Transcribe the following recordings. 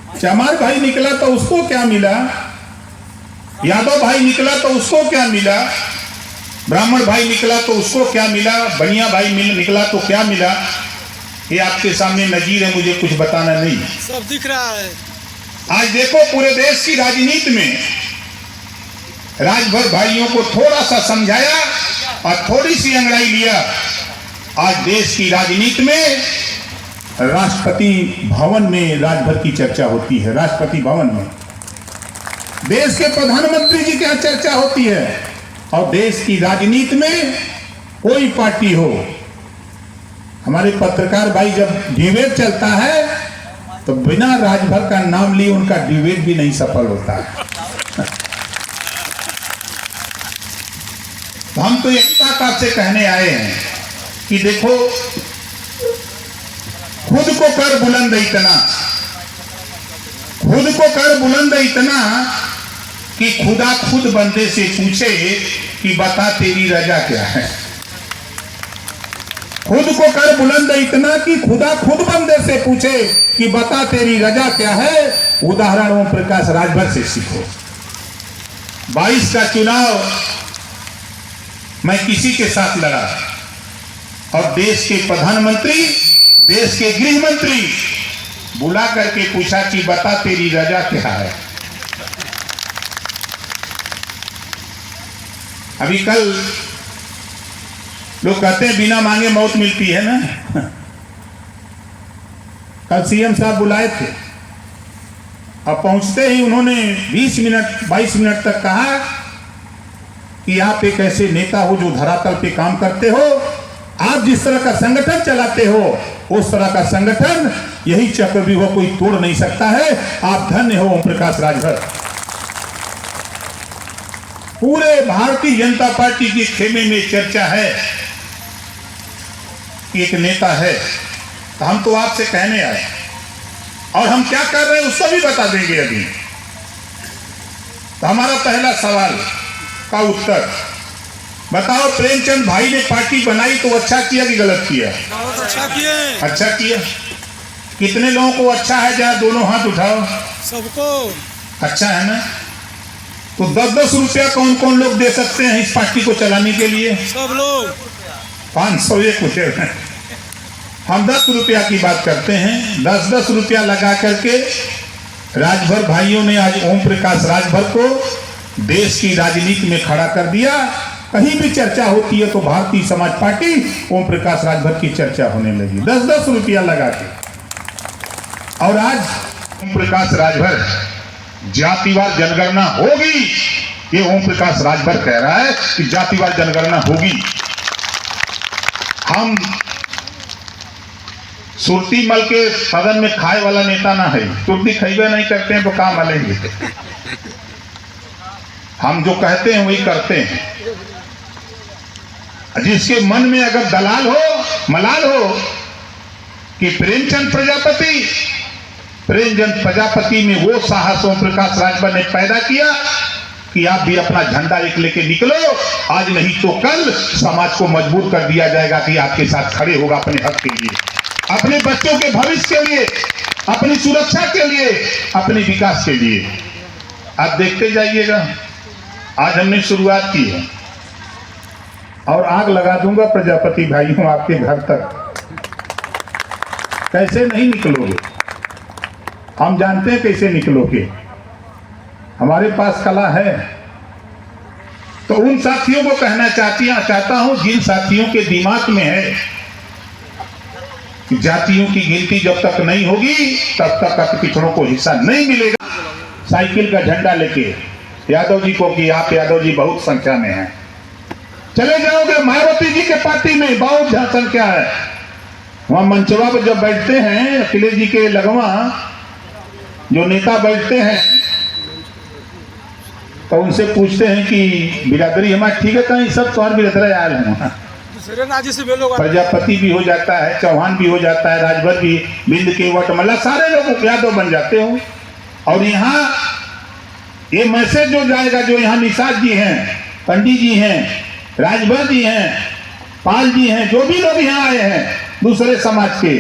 चमार भाई निकला तो उसको क्या मिला, यादव भाई निकला तो उसको क्या मिला, ब्राह्मण भाई निकला तो उसको क्या मिला, बनिया भाई निकला तो क्या मिला। ये आपके सामने नजीर है, मुझे कुछ बताना नहीं, सब दिख रहा है। आज देखो पूरे देश की राजनीति में राजभर भाइयों को थोड़ा सा समझाया और थोड़ी सी अंगड़ाई लिया। आज देश की राजनीति में राष्ट्रपति भवन में राजभर की चर्चा होती है, राष्ट्रपति भवन में देश के प्रधानमंत्री जी की चर्चा होती है। और देश की राजनीति में कोई पार्टी हो, हमारे पत्रकार भाई जब डिबेट चलता है तो बिना राजभर का नाम लिए उनका डिबेट भी नहीं सफल होता है। तो हम तो यही बात आपसे कहने आए हैं कि देखो, खुद को कर बुलंद इतना, खुद को कर बुलंद इतना कि खुदा खुद बंदे से पूछे कि बता तेरी रजा क्या है। खुद को कर बुलंद इतना कि खुदा खुद बंदे से पूछे कि बता तेरी रजा क्या है। उदाहरण ओम प्रकाश राजभर से सीखो। 22 का चुनाव मैं किसी के साथ लड़ा और देश के प्रधानमंत्री, देश के गृह मंत्री बुला करके पूछा कि बता तेरी रजा क्या है। अभी कल लोग कहते हैं बिना मांगे मौत मिलती है ना। कल सीएम साहब बुलाए थे और पहुंचते ही उन्होंने 20 मिनट 22 मिनट तक कहा कि आप एक ऐसे नेता हो जो धरातल पे काम करते हो, आप जिस तरह का संगठन चलाते हो उस तरह का संगठन यही चक्रव्यूह कोई तोड़ नहीं सकता है। आप धन्य हो ओम प्रकाश राजभर। पूरे भारतीय जनता पार्टी के खेमे में चर्चा है कि एक नेता है। तो हम तो आपसे कहने आए और हम क्या कर रहे हैं उसको भी बता देंगे अभी। तो हमारा पहला सवाल का उत्तर बताओ, प्रेमचंद भाई ने पार्टी बनाई तो अच्छा किया कि गलत किया? अच्छा किए। अच्छा किया। कितने लोगों को अच्छा है, जरा दोनों हाथ उठाओ। सबको अच्छा है ना? तो 10-10 रुपया कौन कौन लोग दे सकते हैं इस पार्टी को चलाने के लिए? सब लोग। 500 एक उठे। हम 10 रुपया की बात करते हैं। 10-10 रुपया लगा करके राजभर भाइयों ने आज ओम प्रकाश राजभर को देश की राजनीति में खड़ा कर दिया। कहीं भी चर्चा होती है तो भारतीय समाज पार्टी ओम प्रकाश राजभर की चर्चा होने लगी, 10-10 रुपया लगा के। और आज ओम प्रकाश राजभर जातिवार जनगणना होगी, ये ओम प्रकाश राजभर कह रहा है कि जातिवार जनगणना होगी। हम सुरती मल के सदन में खाए वाला नेता ना है, सुरती खैबे नहीं करते हैं तो काम मलेंगे। हम जो कहते हैं वही करते हैं। जिसके मन में अगर दलाल हो, मलाल हो कि प्रेमचंद प्रजापति में वो साहस ओम प्रकाश राजभर ने पैदा किया कि आप भी अपना झंडा एक लेके निकलो। आज नहीं तो कल समाज को मजबूर कर दिया जाएगा कि आपके साथ खड़े होगा अपने हक के लिए, अपने बच्चों के भविष्य के लिए, अपनी सुरक्षा के लिए, अपने विकास के लिए। आप देखते जाइएगा। आज हमने शुरुआत की है और आग लगा दूंगा प्रजापति भाइयों आपके घर तक। कैसे नहीं निकलोगे, हम जानते हैं कैसे निकलोगे। हमारे पास कला है। तो उन साथियों को कहना चाहता हूं जिन साथियों के दिमाग में है कि जातियों की गिनती जब तक नहीं होगी तब तक पिछड़ों को हिस्सा नहीं मिलेगा। साइकिल का झंडा लेके यादव जी को कि आप यादव जी बहुत संख्या में हैं, चले जाओगे मायावती जी के पार्टी में, बहुत ज्यादा संख्या है। वहां मंचवा पर जब बैठते हैं अखिलेश जी के लगवा जो नेता बैठते हैं तो उनसे पूछते हैं कि बिरादरी हमारी ठीक है, कहीं सब तो बिरादरी आए हैं। प्रजापति भी हो जाता है, चौहान भी हो जाता है, राजभर भी, बिंद के वटमला, सारे लोग यादव बन जाते हो। और यहाँ ये मैसेज जो जाएगा, जो यहाँ निषाद जी हैं, पंडित जी हैं, राजभर जी हैं, पाल जी हैं, जो भी लोग यहाँ आए हैं दूसरे समाज के,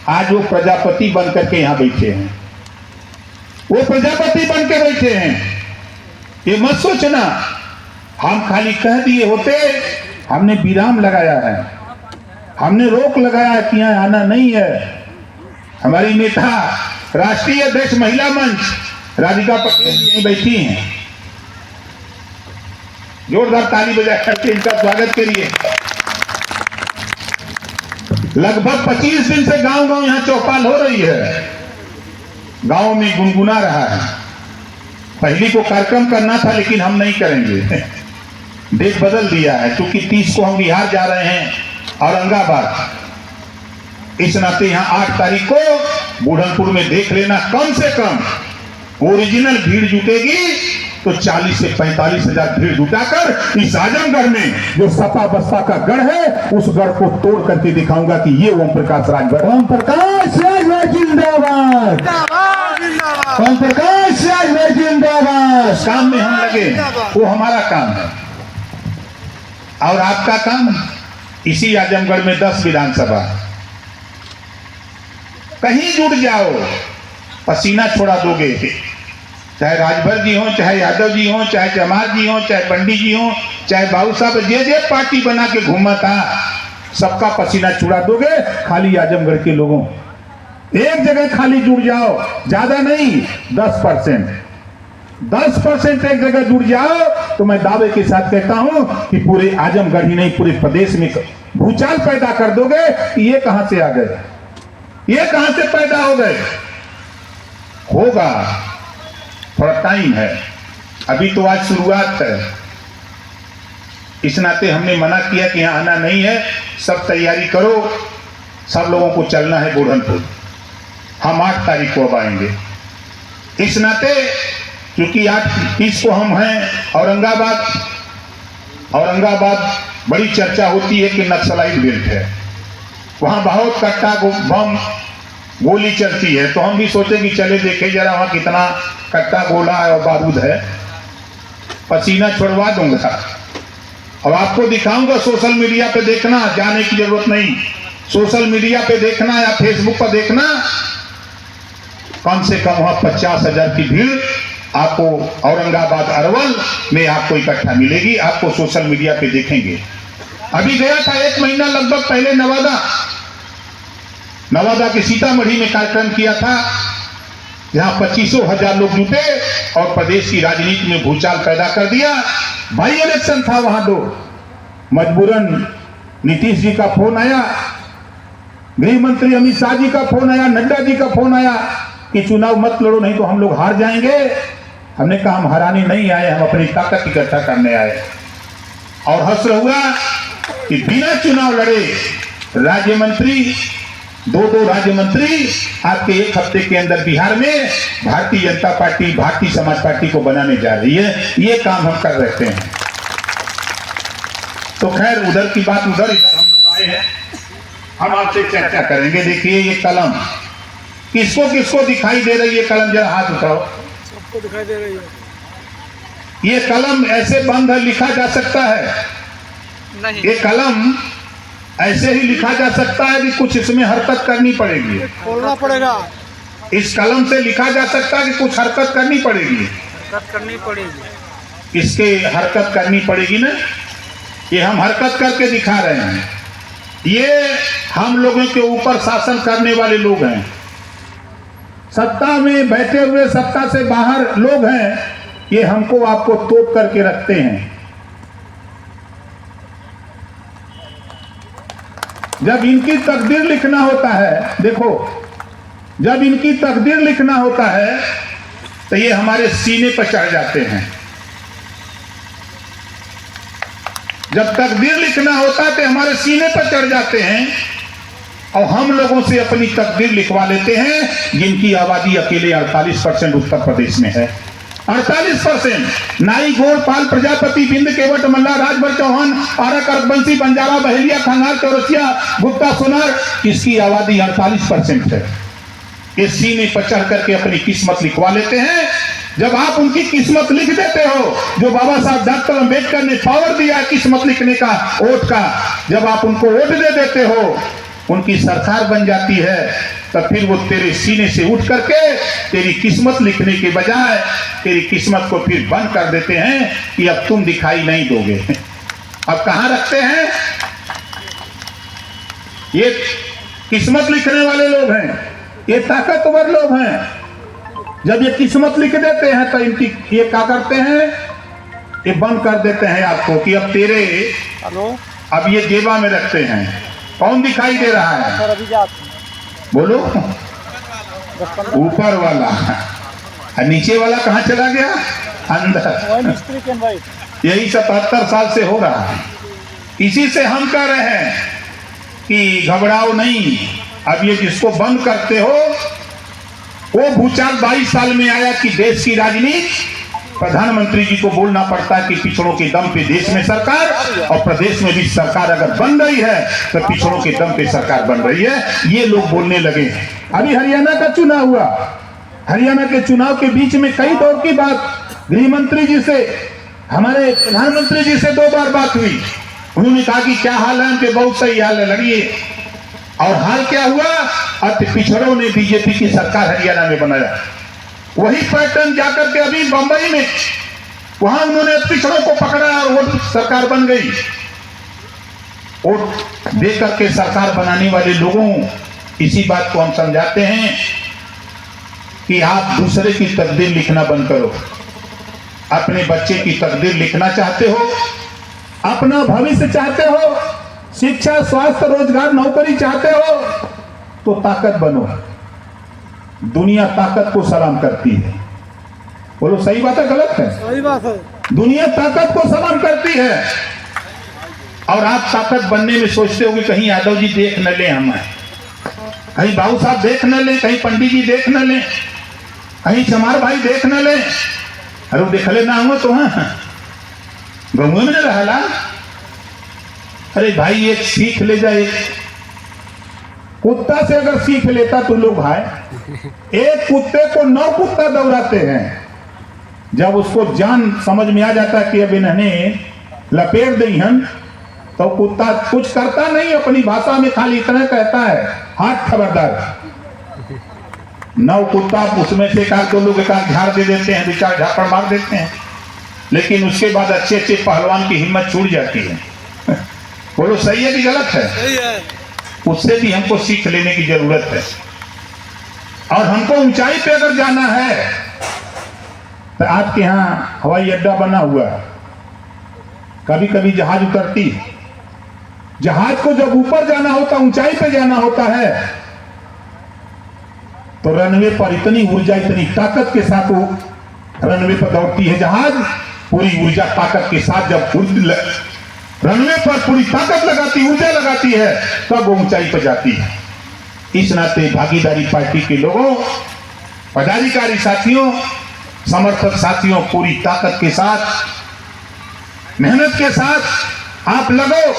आज वो प्रजापति बन करके यहाँ बैठे हैं। वो प्रजापति बन के बैठे हैं। ये मत सोचना हम खाली कह दिए होते, हमने विराम लगाया है, हमने रोक लगाया कि यहाँ आना नहीं है। हमारी नेता राष्ट्रीय अध्यक्ष महिला मंच राधिका पटेल जी बैठी हैं, जोरदार ताली बजा करके इनका स्वागत करिए। लगभग 25 दिन से गांव गांव यहाँ चौपाल हो रही है, गांव में गुनगुना रहा है। पहली को कार्यक्रम करना था लेकिन हम नहीं करेंगे, देश बदल दिया है। क्योंकि 30 को हम बिहार जा रहे हैं औरंगाबाद, इस नाते यहाँ 8 तारीख को बुढ़नपुर में देख लेना, कम से कम ओरिजिनल भीड़ जुटेगी तो 40 से 45 हजार भीड़ जुटाकर इस आजमगढ़ में जो सपा बसपा का गढ़ है उस गढ़ को तोड़ करके दिखाऊंगा कि ये ओम प्रकाश राजभर, ओम प्रकाश राजभर जिंदाबाद, ओम प्रकाश राजभर जिंदाबाद। काम में हम लगे, वो हमारा काम है। और आपका काम इसी आजमगढ़ में 10 विधानसभा, कहीं जुट जाओ, पसीना छोड़ा दोगे। चाहे राजभर जी हो, चाहे यादव जी हो, चाहे जमात जी हो, चाहे पंडित जी हो, चाहे बाबू साहब, जे पार्टी बना के घूमा था, सबका पसीना छुड़ा दोगे। खाली आजमगढ़ के लोगों एक जगह खाली जुड़ जाओ, ज्यादा नहीं, 10% एक जगह जुड़ जाओ तो मैं दावे के साथ कहता हूं कि पूरे आजमगढ़ ही नहीं पूरे प्रदेश में भूचाल पैदा कर दोगे। ये कहां से आ गए, ये कहां से पैदा हो गए? होगा, थोड़ा टाइम है, अभी तो आज शुरुआत है। इस नाते हमने मना किया कि यहाँ आना नहीं है, सब तैयारी करो, सब लोगों को चलना है बुढ़नपुर। हम 8 तारीख को अब आएंगे। इस नाते क्योंकि 8-30 को हम हैं औरंगाबाद बड़ी चर्चा होती है कि नक्सलाइट बेल्ट है, वहां बहुत कट्टा बम गोली चलती है। तो हम भी सोचे कि चले देखे जरा वहां कितना कट्टा गोला है और बारूद है, पसीना छुड़वा दूंगा और आपको दिखाऊंगा। सोशल मीडिया पे देखना, जाने की जरूरत नहीं, सोशल मीडिया पे देखना या फेसबुक पर देखना, कम से कम वहां 50,000 की भीड़ आपको औरंगाबाद अरवल में आपको इकट्ठा मिलेगी। आपको सोशल मीडिया पे देखेंगे। अभी गया था 1 महीना लगभग पहले नवादा के सीतामढ़ी में कार्यक्रम किया था, जहां 25,000 लोग जुटे और प्रदेश की राजनीति में भूचाल पैदा कर दिया। भाई इलेक्शन था वहां 2, मजबूरन नीतीश जी का फोन आया, गृह मंत्री अमित शाह जी का फोन आया, नड्डा जी का फोन आया कि चुनाव मत लड़ो नहीं तो हम लोग हार जाएंगे। हमने कहा हम हराने नहीं आए, हम अपनी ताकत इकट्ठा करने आए। और हश्र हुआ कि बिना चुनाव लड़े राज्य मंत्री, 2 राज्य मंत्री आपके 1 हफ्ते के अंदर बिहार में भारतीय जनता पार्टी, भारतीय समाज पार्टी को बनाने जा रही है। ये काम हम कर रहे हैं। तो खैर उधर की बात उधर, इधर हम लोग आए हैं, हम आपसे चर्चा करेंगे। देखिए ये कलम किसको किसको दिखाई दे रही है? कलम जरा हाथ उठाओ। सबको दिखाई दे रही है। ये कलम ऐसे बंद है, लिखा जा सकता है नहीं, ये कलम ऐसे ही लिखा जा सकता है कि कुछ इसमें हरकत करनी पड़ेगी, खोलना पड़ेगा। इस कलम से लिखा जा सकता है कि कुछ हरकत करनी पड़ेगी, हरकत करनी पड़ेगी, इसके हरकत करनी पड़ेगी ना। ये हम हरकत करके दिखा रहे हैं। ये हम लोगों के ऊपर शासन करने वाले लोग हैं, सत्ता में बैठे हुए सत्ता से बाहर लोग हैं, ये हमको आपको तोप करके रखते हैं। जब इनकी तकदीर लिखना होता है, देखो जब इनकी तकदीर लिखना होता है तो ये हमारे सीने पर चढ़ जाते हैं। जब तकदीर लिखना होता है तो हमारे सीने पर चढ़ जाते हैं और हम लोगों से अपनी तकदीर लिखवा लेते हैं, जिनकी आबादी अकेले 48% उत्तर प्रदेश में है। 48%। नाई, गोड़, पाल, प्रजापति, बिंद, केवट, मल्ला, राजभर, चौहान, आरा, करकबंसी, बंजारा, बहेलिया, खंगार, चौरसिया, गुप्ता, सोनार, इसकी आबादी 48% है। ये सीने पर चढ़ करके अपनी किस्मत लिखवा लेते हैं। जब आप उनकी किस्मत लिख देते हो, जो बाबा साहब डॉक्टर अंबेडकर ने पावर दिया किस्मत लिखने का, वोट का, जब आप उनको वोट दे देते हो उनकी सरकार बन जाती है, तो फिर वो तेरे सीने से उठ करके तेरी किस्मत लिखने के बजाय तेरी किस्मत को फिर बंद कर देते हैं कि अब तुम दिखाई नहीं दोगे। अब कहाँ रखते हैं? ये किस्मत लिखने वाले लोग हैं, ये ताकतवर लोग हैं। जब ये किस्मत लिख देते हैं तो इनकी ये क्या करते हैं? ये बंद कर देते हैं आपको कि अब तेरे अब ये जेबा में रखते हैं। कौन दिखाई दे रहा है? बोलो। ऊपर वाला। और नीचे वाला कहाँ चला गया? अंदर। यही 77 साल से हो रहा है। इसी से हम कह रहे हैं कि घबराओ नहीं। अब ये जिसको बंद करते हो, वो भूचाल 22 साल में आया कि देश की राजनीति प्रधानमंत्री जी को बोलना पड़ता है कि पिछड़ों के दम पे देश में सरकार, और प्रदेश में भी सरकार अगर बन रही है तो पिछड़ों के दम पे सरकार बन रही है। ये लोग बोलने लगे। अभी हरियाणा का चुनाव हुआ। हरियाणा के चुनाव के बीच में कई दौर की बात गृह मंत्री जी से, हमारे प्रधानमंत्री जी से 2 बार बात हुई। उन्होंने कहा कि क्या हाल है? उनके बहुत सही हाल है, लड़िए। और हाल क्या हुआ? अब पिछड़ों ने बीजेपी की सरकार हरियाणा में बनाया। वही पैटर्न जाकर के अभी बंबई में वहां उन्होंने पिछड़ों को पकड़ा और वो सरकार बन गई। वोट दे करके सरकार बनाने वाले लोगों इसी बात को हम समझाते हैं कि आप दूसरे की तकदीर लिखना बंद करो। अपने बच्चे की तकदीर लिखना चाहते हो, अपना भविष्य चाहते हो, शिक्षा, स्वास्थ्य, रोजगार, नौकरी चाहते हो, तो ताकत बनो। दुनिया ताकत को सलाम करती है। बोलो सही बात है गलत है? सही बात है। दुनिया ताकत को सलाम करती है। और आप ताकत बनने में सोचते हो कि कहीं यादव जी देख न ले हमें, कहीं बाबू साहब देख न ले, कहीं पंडित जी देख न ले, कहीं चमार भाई देख न ले। अरे देख ले ना हो तो हाँ गंगे में न रहला। अरे भाई एक सीख ले जाए। कुत्ता से अगर सीख लेता तो लोग भाई, एक कुत्ते को 9 कुत्ता दौड़ाते हैं। जब उसको जान समझ में आ जाता है कि अब इन्होंने लपेट दी हम, तो कुत्ता कुछ करता नहीं, अपनी भाषा में खाली इतना कहता है, हाथ खबरदार। 9 कुत्ता उसमें से एक 2 लोग एक झाड़ दे देते हैं, 2-4 झापड़ मार देते हैं, लेकिन उसके बाद अच्छे अच्छे पहलवान की हिम्मत छूट जाती है। बोलो सही है कि गलत है? सही है। उससे भी हमको सीख लेने की जरूरत है। और हमको ऊंचाई पे अगर जाना है तो आपके यहाँ हवाई अड्डा बना हुआ है, कभी कभी जहाज उतरती। जहाज को जब ऊपर जाना होता, ऊंचाई पे जाना होता है, तो रनवे पर इतनी ऊर्जा, इतनी ताकत के साथ वो रनवे पर दौड़ती है। जहाज पूरी ऊर्जा ताकत के साथ जब रनवे पर पूरी ताकत लगाती, ऊर्जा लगाती है, तब वो ऊंचाई पर जाती है। इस नाते भागीदारी पार्टी के लोगों, पदाधिकारी साथियों, समर्थक साथियों, पूरी ताकत के साथ, मेहनत के साथ आप लगो।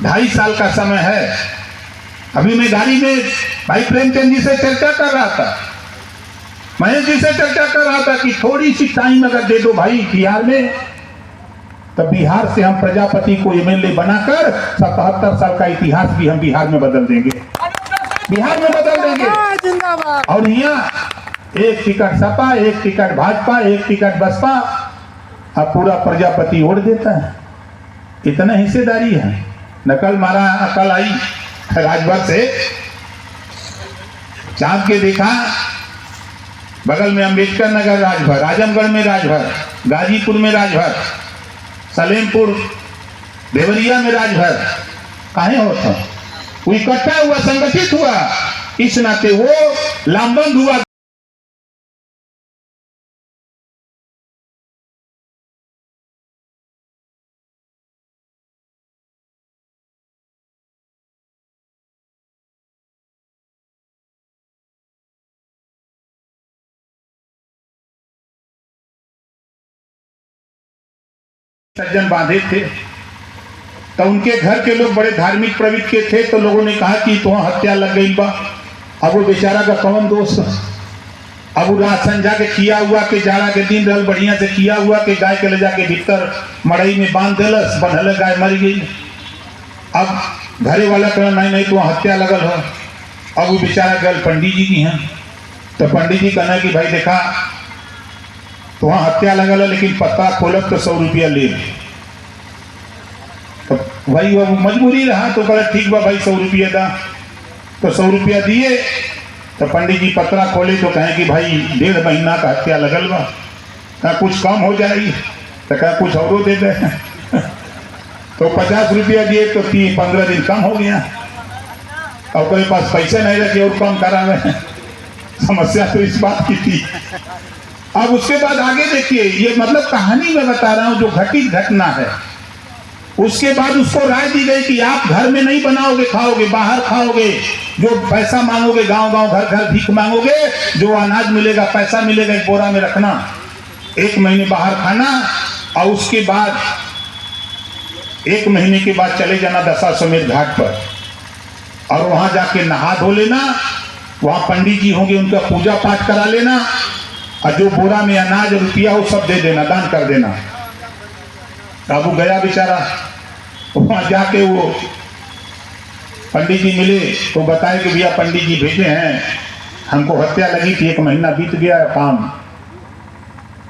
2.5 साल का समय है। अभी मैं गाड़ी में भाई प्रेमचंद जी से चर्चा कर रहा था, महेश जी से चर्चा कर रहा था कि थोड़ी सी टाइम अगर दे दो भाई बिहार में, तो बिहार से हम प्रजापति को एमएलए बनाकर 77 साल का इतिहास भी हम बिहार में बदल देंगे। बिहार में बदल देंगे। और यहाँ 1 ticket Sapa, 1 ticket Bhajpa, 1 ticket Basapa, अब पूरा प्रजापति ओढ़ देता है। इतना हिस्सेदारी है। नकल मारा, अकल आई राजभर से, चाँद के देखा, बगल में अंबेडकर नगर राजभर, आजमगढ़ में राजभर, गाजीपुर में राजभर, सलेमपुर देवरिया में राजभर। काहे होता? वो इकट्ठा हुआ, संगठित हुआ, इस नाते वो लामबंद हुआ। सज्जन बांधे थे, तो उनके घर के लोग बड़े धार्मिक प्रवृत्ति के थे, तो लोगों ने कहा कि तो हत्या लग गई बा। अब वो बेचारा का कौन दोस्त? अब वो रात संझा के किया हुआ के जाड़ा के दिन रहल बढ़िया से किया हुआ के गाय के ले जाके भीतर मड़ई में बांध देलस, बंधल गाय मर गई। अब घरे वाला कहा नहीं नहीं तो हत्या लगल हो। अब वो बेचारा गल पंडित जी की हैं, तो पंडित जी कहना कि भाई देखा तो वहाँ हत्या लगल है, लेकिन पत्ता खोलब तो 100 रुपया ले। तो भाई वो मजबूरी रहा, तो कहा ठीक बा भाई 100 रुपया दा। तो 100 रुपया दिए। तो पंडित जी पत्रा खोले तो कहें कि भाई 1.5 महीना का हत्या लगल बा, कहा कुछ कम हो जाएगी। तो कहा कुछ और दे दे। तो 50 रुपया दिए तो 15 दिन कम हो गया। और कोई पास पैसे नहीं रखे और कम करावे। समस्या तो इस बात की थी। अब उसके बाद आगे देखिए, ये मतलब कहानी में बता रहा हूं जो घटित घटना है। उसके बाद उसको राय दी गई कि आप घर में नहीं बनाओगे खाओगे, बाहर खाओगे, जो पैसा मांगोगे गांव गांव घर घर भीख मांगोगे, जो अनाज मिलेगा पैसा मिलेगा एक बोरा में रखना, 1 महीने बाहर खाना, और उसके बाद 1 महीने के बाद चले जाना दशाश्वमेध घाट पर और वहां जाके नहा धो लेना। वहां पंडित जी होंगे, उनका पूजा पाठ करा लेना, और जो बोरा में अनाज रुपया वो सब दे देना, दान कर देना। अब वो गया बेचारा, वहां जाके वो पंडित जी मिले तो बताए कि भैया पंडित जी भेजे हैं, हमको हत्या लगी थी, 1 महीना बीत गया काम।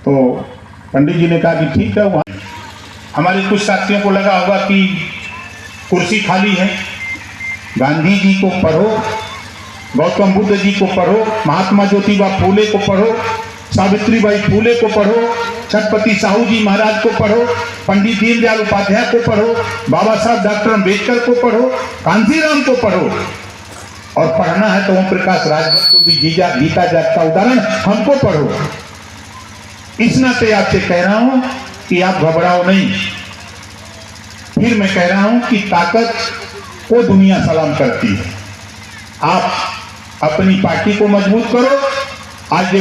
तो पंडित जी ने कहा कि ठीक है। वहाँ हमारे कुछ साथियों को लगा होगा कि कुर्सी खाली है, गांधी जी को पढ़ो, गौतम बुद्ध जी को पढ़ो, महात्मा ज्योतिबा फूले को पढ़ो, सावित्रीबाई फूले को पढ़ो, छत्रपति साहू जी महाराज को पढ़ो, पंडित दीनदयाल उपाध्याय को पढ़ो, बाबा साहब डॉक्टर अम्बेडकर को पढ़ो, कांजीराम को पढ़ो, और पढ़ना है तो ओम प्रकाश राजभर को भी गीता जात का उदाहरण हमको पढ़ो। इस नाते आपसे कह रहा हूं कि आप घबराओ नहीं। फिर मैं कह रहा हूं कि ताकत को दुनिया सलाम करती है। आप अपनी पार्टी को मजबूत करो। आज